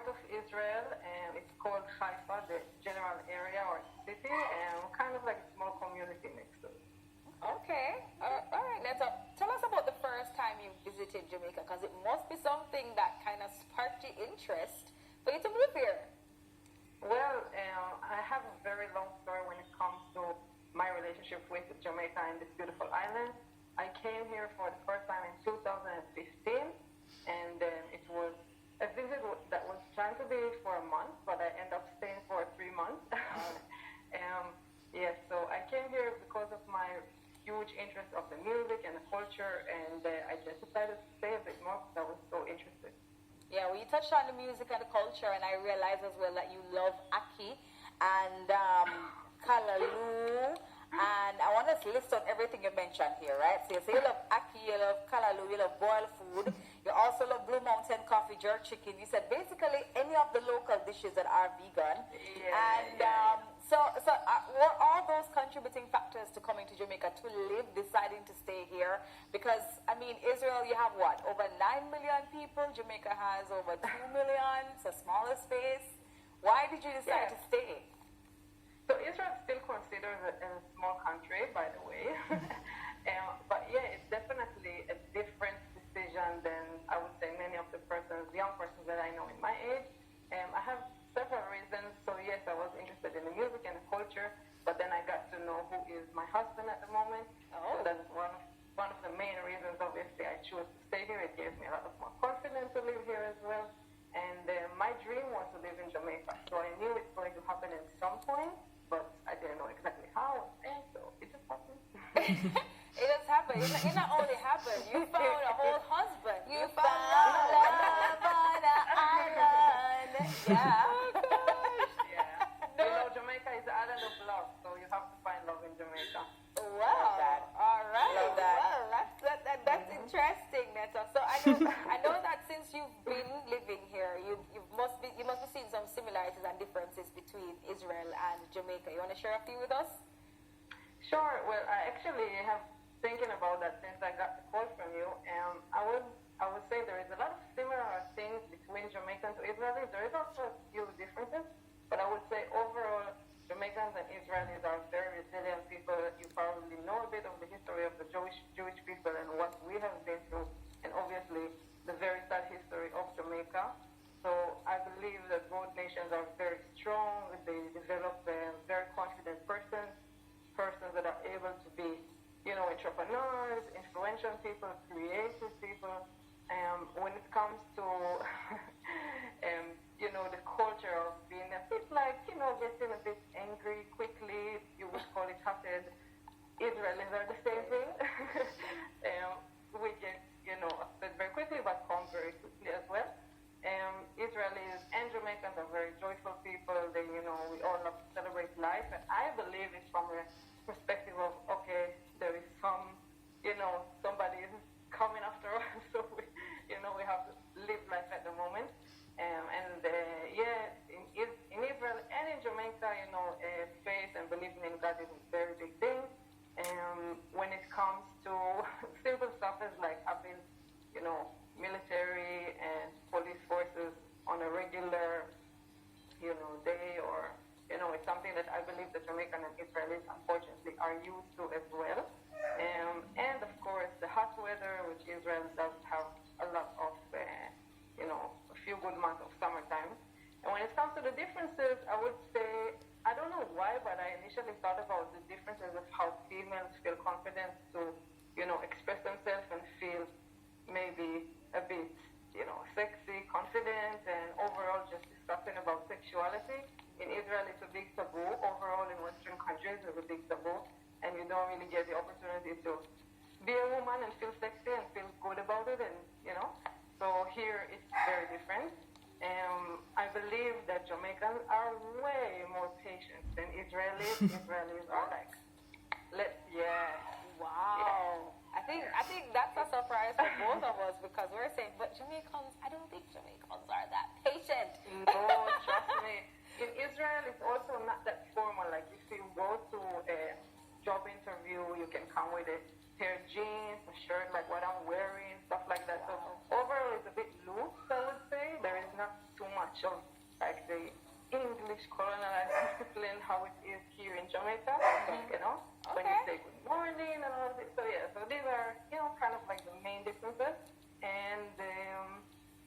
part of Israel, and it's called Haifa, the general area or city, and kind of like a small community next to it. Okay. All right, Neta. Tell us about the first time you visited Jamaica, because it must be something that kind of sparked your interest for you to move here. Well, I have a very long story when it comes to my relationship with Jamaica and this beautiful island. I came here for the first time in 2015, and it was a visit that was trying to be for a month, but I ended up staying for 3 months. Yes, so I came here because of my huge interest of the music and the culture, and I just decided to stay a bit more because I was so interested. Yeah, well, you touched on the music and the culture, and I realized as well that you love Aki and Kalaloo, and I want us to list on everything you mentioned here, right? So you love Aki, you love Kalaloo, you love boiled food, you also love Blue Mountain coffee, jerk chicken. You said basically any of the local dishes that are vegan. So were all those contributing factors to coming to Jamaica to live, deciding to stay here? Because, I mean, Israel, you have what, over 9 million people? Jamaica has over 2 million. It's a smaller space. Why did you decide to stay? So Israel is still considered a small country, by the way. But yeah, it's definitely a different decision than, I would say, many of the young persons that I know in my age. I have several reasons. So yes, I was interested in the music and the culture, but then I got to know who is my husband at the moment. So that's one of the main reasons, obviously, I chose to stay here. It gave me a lot of more confidence to live here as well. And my dream was to live in Jamaica. So I knew it's going to happen at some point, but I didn't know exactly how. And so it just happened. It just happened. It not only happened, you found a whole husband. You found love on the island. Yeah. Oh, gosh. Yeah. You know, Jamaica is the island of love, so you have to find love in Jamaica. Wow. All right. Love that. Well, that's interesting, Neta. So I know that since you've been living here, you must be seeing some similarities and differences between Israel and Jamaica. You want to share a few with us? Sure. Well, I actually have thinking about that since I got the call from you. I would say there is a lot of similar things between Jamaicans and Israelis. There is also a few differences, but I would say overall, Jamaicans and Israelis are very resilient people. You probably know a bit of the history of the Jewish people and what we have been through, and obviously the very sad history of Jamaica. So I believe that both nations are very strong. They develop very confident persons that are able to be, entrepreneurs, influential people, creative people. When it comes to, the culture of being a bit like, getting a bit angry quickly, you would call it heated. Israelis are the same thing. We get, upset very quickly, but calm very quickly as well. Israelis and Jamaicans are very joyful people. They, we all love to celebrate life. And I believe it's from a perspective of, okay, there is somebody is coming after us. So, we have to live life at the moment. In Israel and in Jamaica, faith and believing in God is a very big thing. When it comes to simple stuff as like having, military and police forces on a regular, day, or, it's something that I believe that Jamaican and Israelis, unfortunately, are used to as well. And of course, the hot weather, which Israel does have a lot of, a few good months of summertime. And when it comes to the differences, I would say, I don't know why, but I initially thought about the differences of how females feel confident to, express themselves and feel maybe a bit, sexy, confident, and overall just discussing about sexuality. In Israel, it's a big taboo. Overall, in Western countries, it's a big taboo, and you don't really get the opportunity to be a woman and feel sexy and feel good about it, and, So here, it's very different. I believe that Jamaicans are way more patient than Israelis. Israelis are like, Wow. Yeah. I think that's a surprise for both of us, because we're saying, but Jamaicans, I don't think Jamaicans are that patient. No, trust me. In Israel, it's also not that formal. Like if you go to a job interview, you can come with a pair of jeans, a shirt like what I'm wearing, stuff like that. So overall, it's a bit loose, I would say. There is not too much much of like the English colonialized discipline how it is here in Jamaica, you know, when you say good morning and all this. So yeah, so these are, you know, kind of like the main differences. And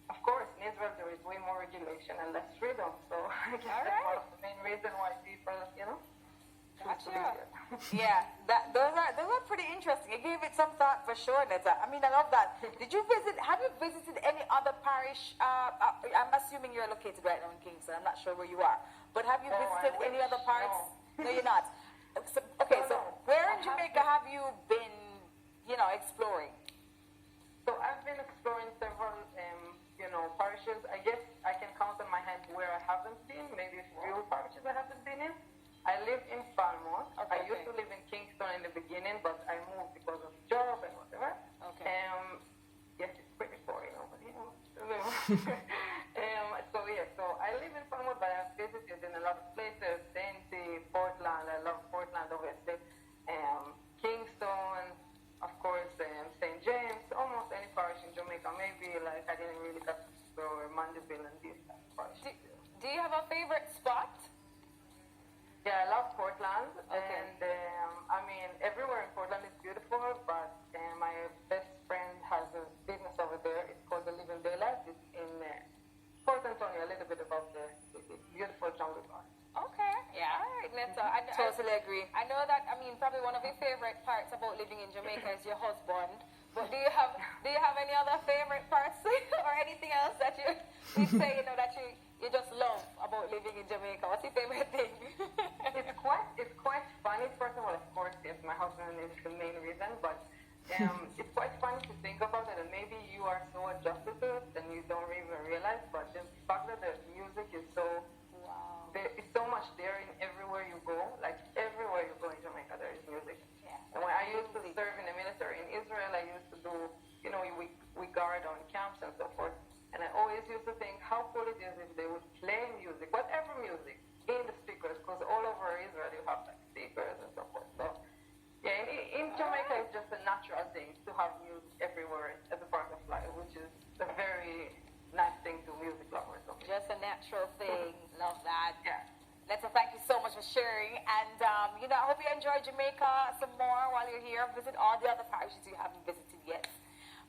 of course, in Israel there is way more regulation and less freedom. So I guess that's one of the main reasons why people, you know, Gotcha. Yeah, those are pretty interesting. You gave it some thought for sure, Neta. I mean, I love that. Have you visited any other parish? I'm assuming you're located right now in Kingston. I'm not sure where you are. But have you visited any other parts? No, you're not. So, where in Jamaica have you been, you know, exploring? So I've been exploring several, you know, parishes. I guess I can count on my hand where I haven't been. Maybe a few parishes I haven't been in. I live in Falmouth. I used to live in Kingston in the beginning, but I moved because of job and whatever. Yes, it's pretty far, you know, but you know. So I live in Falmouth, but I've visited in a lot of places. Dainty, Portland. I love Portland, obviously. Kingston, of course, St. James. Almost any parish in Jamaica. Maybe like I didn't really get to explore Mandeville and these types of parishes. Do you have a favorite spot? Yeah, I love Portland, and I mean, everywhere in Portland is beautiful, but my best friend has a business over there. It's called the Living Daylight. It's in Port Antonio, a little bit above the beautiful jungle park. Okay, yeah. All right, Neta. I totally agree. I know that, I mean, probably one of your favorite parts about living in Jamaica is your husband, but do you have any other favorite parts or anything else that you say, you know, that you just love about living in Jamaica? What's your favorite thing? It's quite funny. First of all, of course, yes, my husband is the main reason, but it's quite funny to think about it, and maybe you are so adjusted to it and you don't even realize, but the fact that the music is so, it's so much there in everywhere you go, like everywhere you go in Jamaica, there is music. Yeah. And when I used to serve in the military in Israel, I used to do, you know, we guard on camps and so forth. And I always used to think how cool it is if they would play music, whatever music, in the speakers, because all over Israel you have like speakers and so forth. So, yeah, in Jamaica it's just a natural thing to have music everywhere as a part of life, which is a very nice thing to music lovers. Just a natural thing. Love that. Yeah. Neta, thank you so much for sharing. And, you know, I hope you enjoy Jamaica some more while you're here. Visit all the other parishes you haven't visited yet.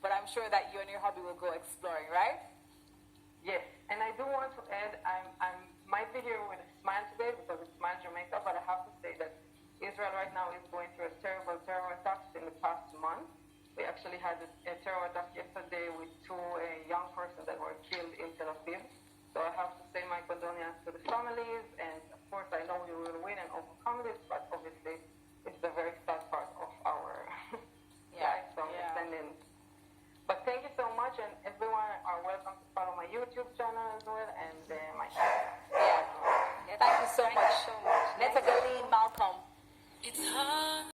But I'm sure that you and your hubby will go exploring, right? Yes, and I do want to add, I might be here with a smile today because it's Smile Jamaica, but I have to say that Israel right now is going through a terrible terror attacks in the past month. We actually had a terror attack yesterday with two young persons that were killed in Tel Aviv. So I have to say my condolences to the families, and of course I know we will win and overcome this, but obviously it's a very sad part of our life from descendants. But thank you so much, and everyone are welcome to follow my YouTube channel as well, and my